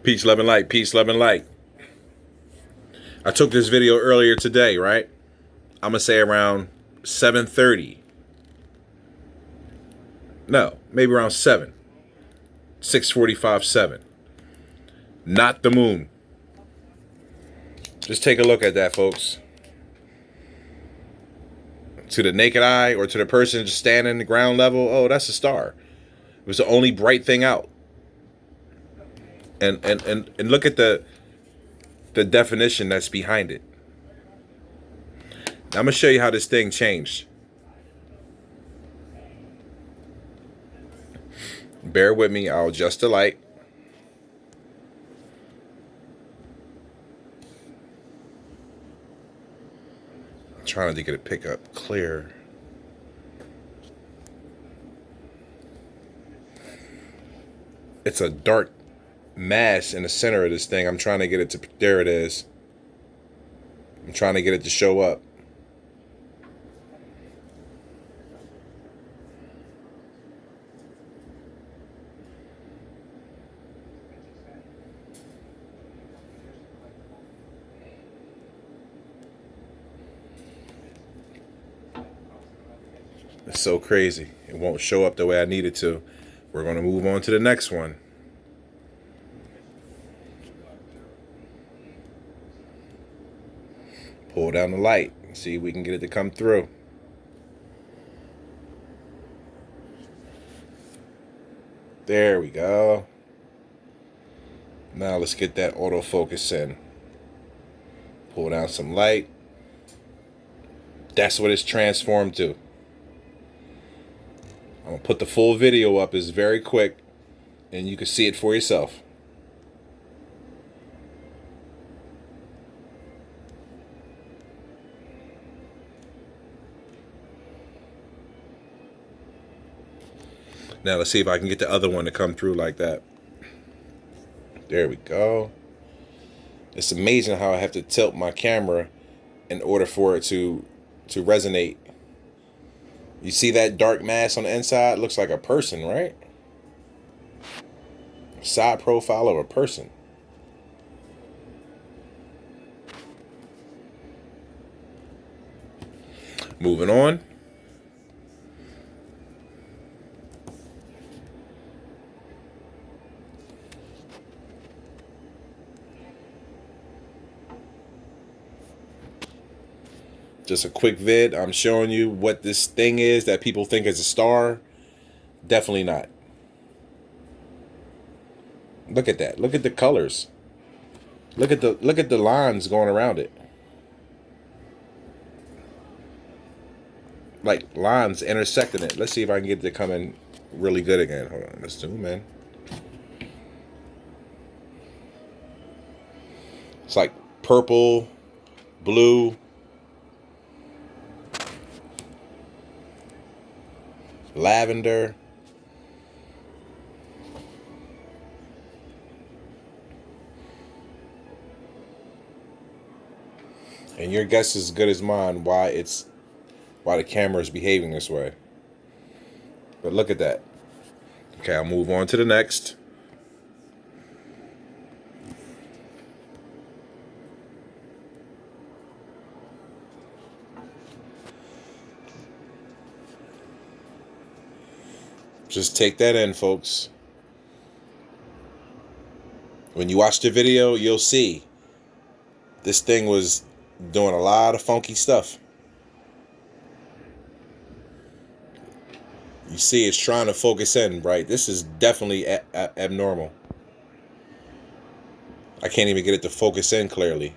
Peace, love, and light. Peace, love, and light. I took this video earlier today, right? I'm going to say around 7:30. No, maybe around 7. 6:45, 7. Not the moon. Just take a look at that, folks. To the naked eye or to the person just standing in the ground level, oh, that's a star. It was the only bright thing out. And look at the definition that's behind it. Now I'm going to show you how this thing changed. Bear with me. I'll adjust the light. I'm trying to get it pick up clear. It's a dark mass in the center of this thing. I'm trying to get it to, there it is. I'm trying to get it to show up. It's so crazy. It won't show up the way I need it to. We're going to move on to the next one. Pull down the light. See if we can get it to come through. There we go. Now let's get that autofocus in. Pull down some light. That's what it's transformed to. I'm going to put the full video up. It's very quick, and you can see it for yourself. Now let's see if I can get the other one to come through like that. There we go. It's amazing how I have to tilt my camera in order for it to resonate. You see that dark mass on the inside? It looks like a person, right? Side profile of a person. Moving on. Just a quick vid. I'm showing you what this thing is that people think is a star. Definitely not. Look at that. Look at the colors. Look at the lines going around it. Like lines intersecting it. Let's see if I can get it to come in really good again. Hold on. Let's zoom in. It's like purple, blue, lavender. And your guess is as good as mine why the camera is behaving this way. But look at that. Okay, I'll move on to the next. Just take that in, folks. When you watch the video, you'll see this thing was doing a lot of funky stuff. You see it's trying to focus in, right? This is definitely abnormal. I can't even get it to focus in clearly.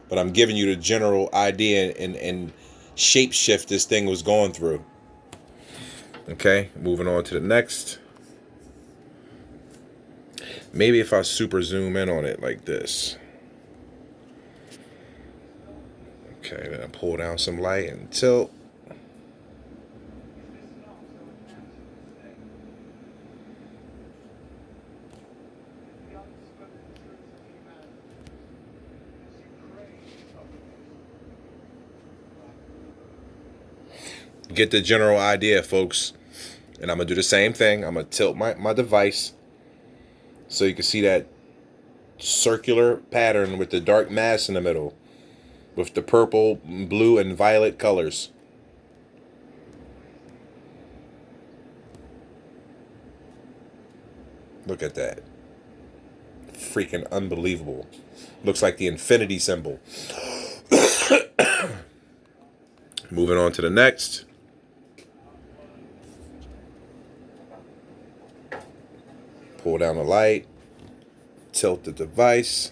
But I'm giving you the general idea and shape shift this thing was going through. Okay, moving on to the next. Maybe if I super zoom in on it like this. Okay, then I pull down some light and tilt. Get the general idea, folks. And I'm going to do the same thing. I'm going to tilt my device so you can see that circular pattern with the dark mass in the middle, with the purple, blue, and violet colors. Look at that. Freaking unbelievable. Looks like the infinity symbol. Moving on to the next. Pull down the light. Tilt the device.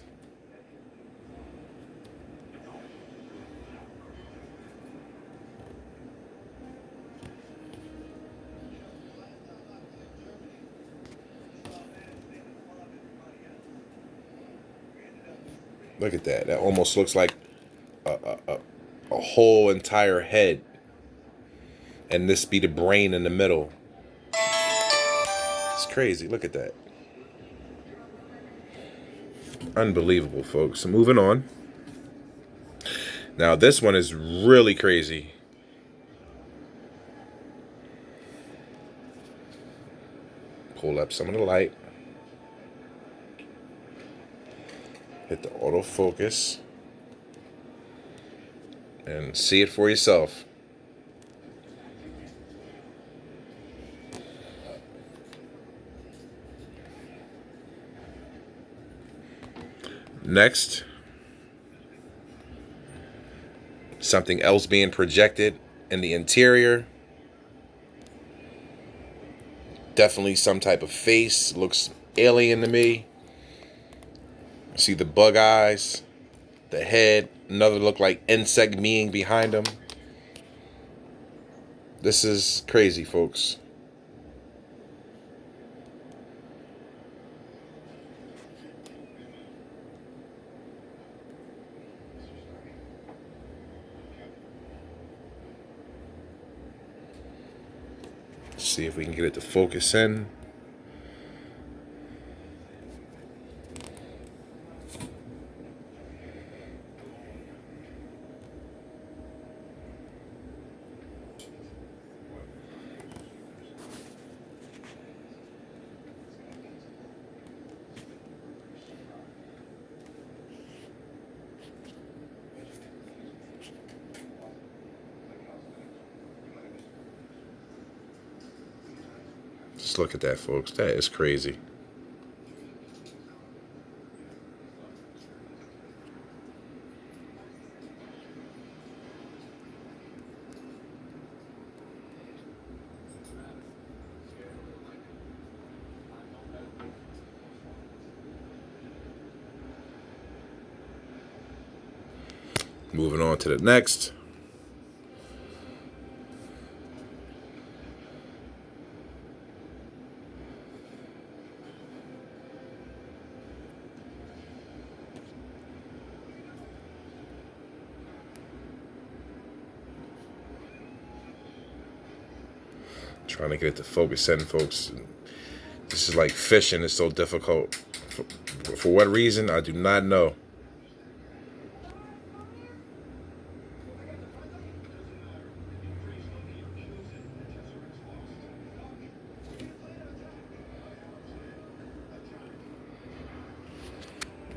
Look at that. That almost looks like a whole entire head. And this be the brain in the middle. It's crazy. Look at that. Unbelievable, folks. So moving on. Now this one is really crazy. Pull up some of the light. Hit the autofocus. And see it for yourself. Next, something else being projected in the interior. Definitely some type of face. Looks alien to me. See the bug eyes, the head, another look like insect being behind them. This is crazy, folks. See if we can get it to focus in. Just look at that, folks. That is crazy. Moving on to the next. Trying to get it to focus in, folks. This is like fishing. It's so difficult. For what reason, I do not know.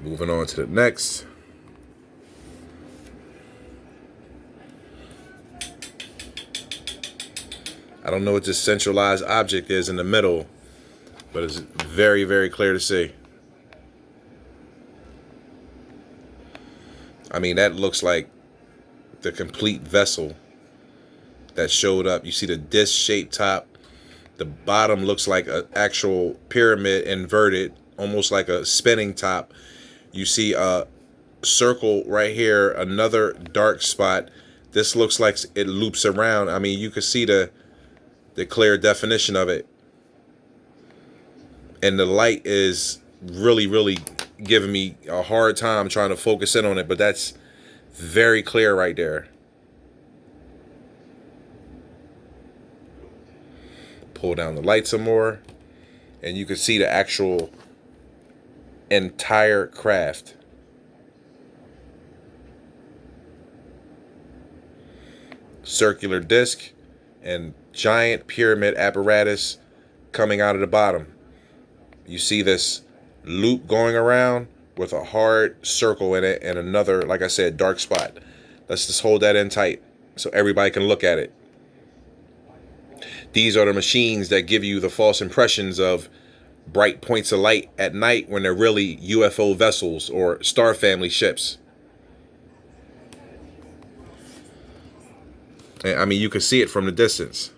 Moving on to the next. I don't know what this centralized object is in the middle, but it's very, very clear to see. I mean, that looks like the complete vessel that showed up. You see the disc-shaped top. The bottom looks like an actual pyramid inverted, almost like a spinning top. You see a circle right here, another dark spot. This looks like it loops around. I mean, you can see the clear definition of it. And the light is really, really giving me a hard time trying to focus in on it, but that's very clear right there. Pull down the light some more, and you can see the actual entire craft. Circular disc and giant pyramid apparatus coming out of the bottom. You see this loop going around. with a hard circle in it and another, like I said, dark spot. Let's just hold that in tight so everybody can look at it. These are the machines that give you the false impressions of bright points of light at night when they're really UFO vessels or star family ships. I mean, you can see it from the distance.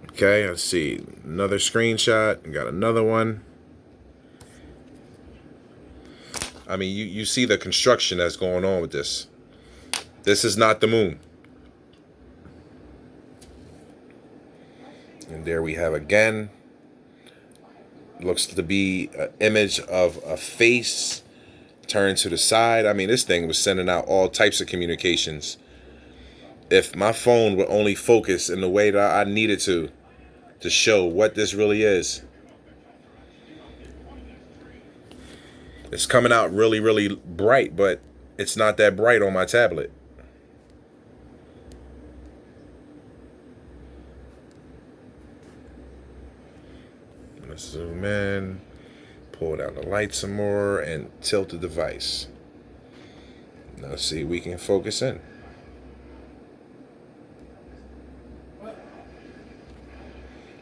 Okay, let's see. Another screenshot. Got another one. I mean, you see the construction that's going on with this. This is not the moon. And there we have again. Looks to be an image of a face turned to the side. I mean, this thing was sending out all types of communications. If my phone would only focus in the way that I needed to show what this really is. It's coming out really, really bright, but it's not that bright on my tablet. Let's zoom in, pull down the light some more, and tilt the device. Now see, we can focus in.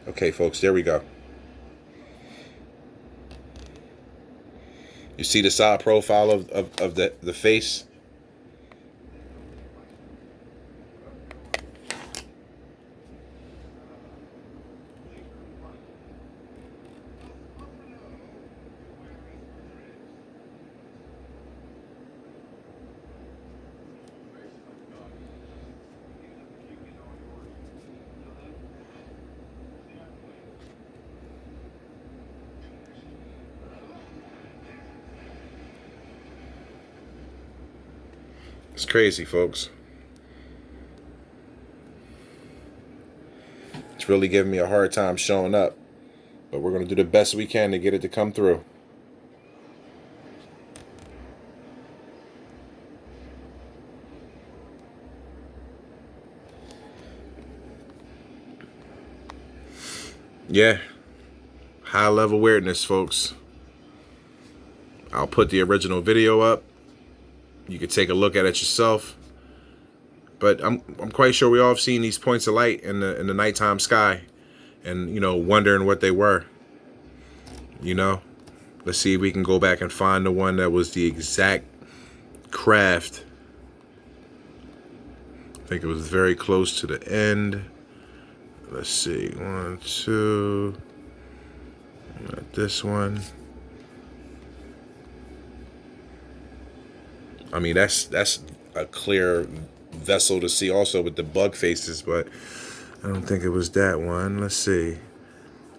Okay, folks, there we go. You see the side profile of the face? It's crazy, folks. It's really giving me a hard time showing up, but we're going to do the best we can to get it to come through. Yeah, high level weirdness, folks. I'll put the original video up. You can take a look at it yourself. But I'm quite sure we all have seen these points of light in the nighttime sky, and wondering what they were. Let's see if we can go back and find the one that was the exact craft. I think it was very close to the end. Let's see, 1, 2. Not this one. I mean, that's a clear vessel to see also with the bug faces, but I don't think it was that one. Let's see.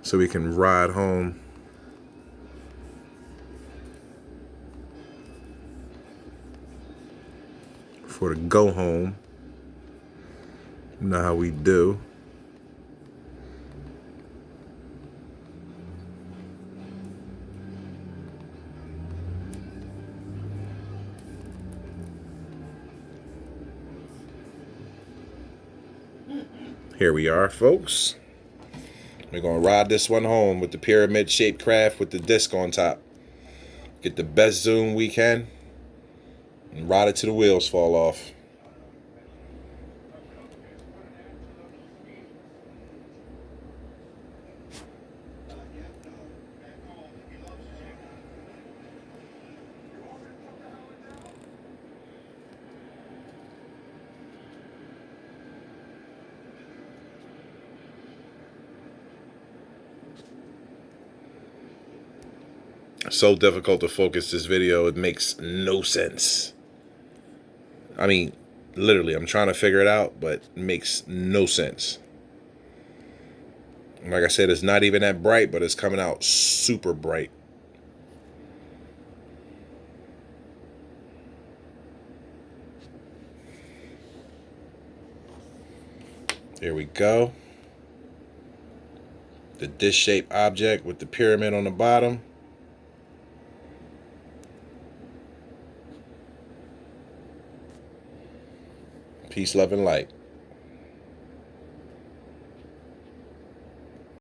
So we can ride home. For the go home. You know how we do. Here we are, folks. We're going to ride this one home with the pyramid-shaped craft with the disc on top. Get the best zoom we can and ride it till the wheels fall off. So difficult to focus this video, it makes no sense. I mean, literally, I'm trying to figure it out, but it makes no sense. Like I said, it's not even that bright, but it's coming out super bright. There we go. The disc-shaped object with the pyramid on the bottom. Peace, love, and light.